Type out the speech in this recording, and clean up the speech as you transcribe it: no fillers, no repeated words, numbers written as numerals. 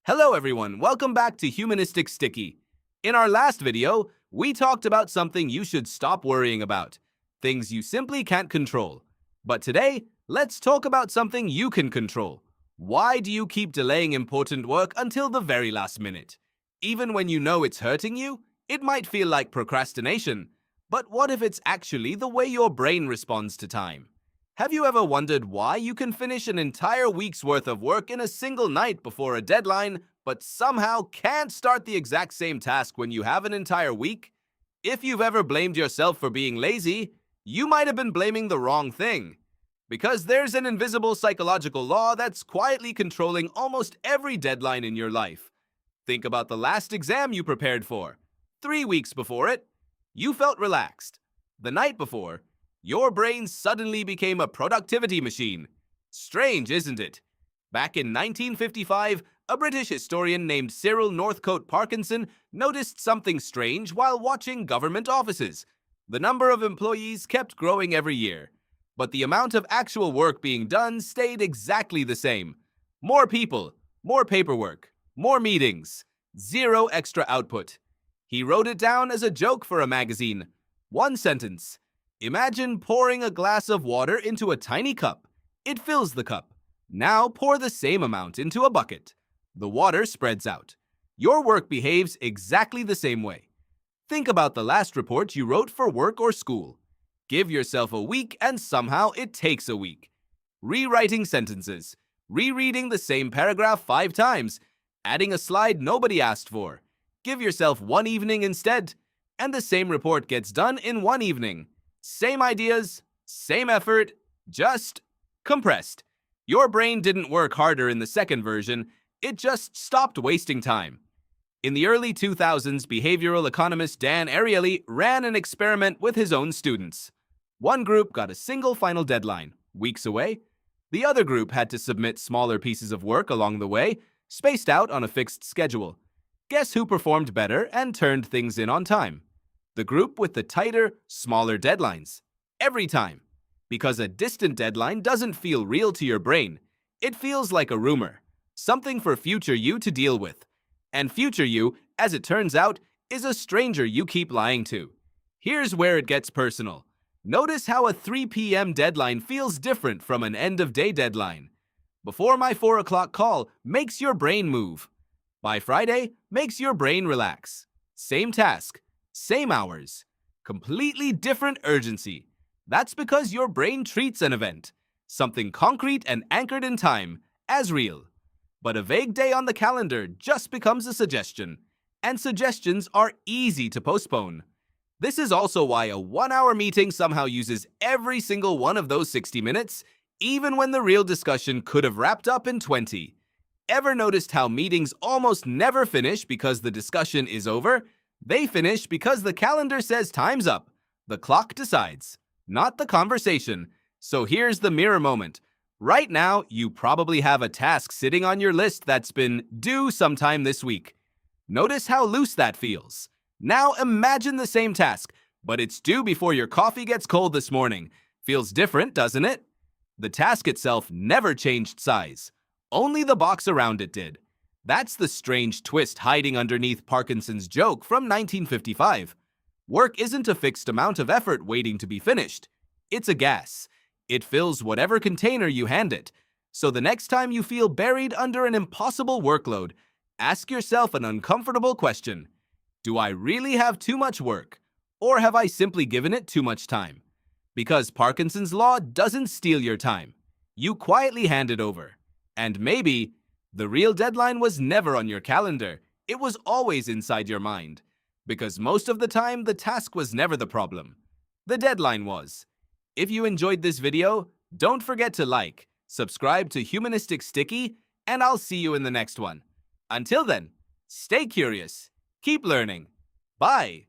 Hello everyone, welcome back to Humanistic Sticky. In our last video, we talked about something you should stop worrying about, things you simply can't control. But today, let's talk about something you can control. Why do you keep delaying important work until the very last minute? Even when you know it's hurting you, it might feel like procrastination. But what if it's actually the way your brain responds to time? Have you ever wondered why you can finish an entire week's worth of work in a single night before a deadline, but somehow can't start the exact same task when you have an entire week? If you've ever blamed yourself for being lazy, you might have been blaming the wrong thing. Because there's an invisible psychological law that's quietly controlling almost every deadline in your life. Think about the last exam you prepared for. 3 weeks before it, you felt relaxed. The night before, your brain suddenly became a productivity machine. Strange, isn't it? Back in 1955, a British historian named Cyril Northcote Parkinson noticed something strange while watching government offices. The number of employees kept growing every year, but the amount of actual work being done stayed exactly the same. More people, more paperwork, more meetings, zero extra output. He wrote it down as a joke for a magazine. One sentence. Imagine pouring a glass of water into a tiny cup. It fills the cup. Now pour the same amount into a bucket. The water spreads out. Your work behaves exactly the same way. Think about the last report you wrote for work or school. Give yourself a week and somehow it takes a week. Rewriting sentences, rereading the same paragraph 5 times, adding a slide nobody asked for. Give yourself one evening instead, and the same report gets done in one evening. Same ideas, same effort, just compressed. Your brain didn't work harder in the second version, it just stopped wasting time. In the early 2000s, behavioral economist Dan Ariely ran an experiment with his own students. One group got a single final deadline, weeks away. The other group had to submit smaller pieces of work along the way, spaced out on a fixed schedule. Guess who performed better and turned things in on time? The group with the tighter, smaller deadlines. Every time. Because a distant deadline doesn't feel real to your brain. It feels like a rumor. Something for future you to deal with. And future you, as it turns out, is a stranger you keep lying to. Here's where it gets personal. Notice how a 3 p.m. deadline feels different from an end-of-day deadline. Before my 4 o'clock call makes your brain move. By Friday, makes your brain relax. Same task. Same hours. Completely different urgency. That's because your brain treats an event, something concrete and anchored in time, as real. But a vague day on the calendar just becomes a suggestion, and suggestions are easy to postpone. This is also why a 1-hour meeting somehow uses every single one of those 60 minutes, even when the real discussion could have wrapped up in 20. Ever noticed how meetings almost never finish because the discussion is over? They finish because the calendar says time's up. The clock decides, not the conversation. So here's the mirror moment. Right now, you probably have a task sitting on your list that's been due sometime this week. Notice how loose that feels. Now imagine the same task, but it's due before your coffee gets cold this morning. Feels different, doesn't it? The task itself never changed size. Only the box around it did. That's the strange twist hiding underneath Parkinson's joke from 1955. Work isn't a fixed amount of effort waiting to be finished. It's a gas. It fills whatever container you hand it. So the next time you feel buried under an impossible workload, ask yourself an uncomfortable question. Do I really have too much work? Or have I simply given it too much time? Because Parkinson's law doesn't steal your time. You quietly hand it over. And maybe the real deadline was never on your calendar. It was always inside your mind. Because most of the time, the task was never the problem. The deadline was. If you enjoyed this video, don't forget to like, subscribe to Humanistic Sticky, and I'll see you in the next one. Until then, stay curious, keep learning. Bye!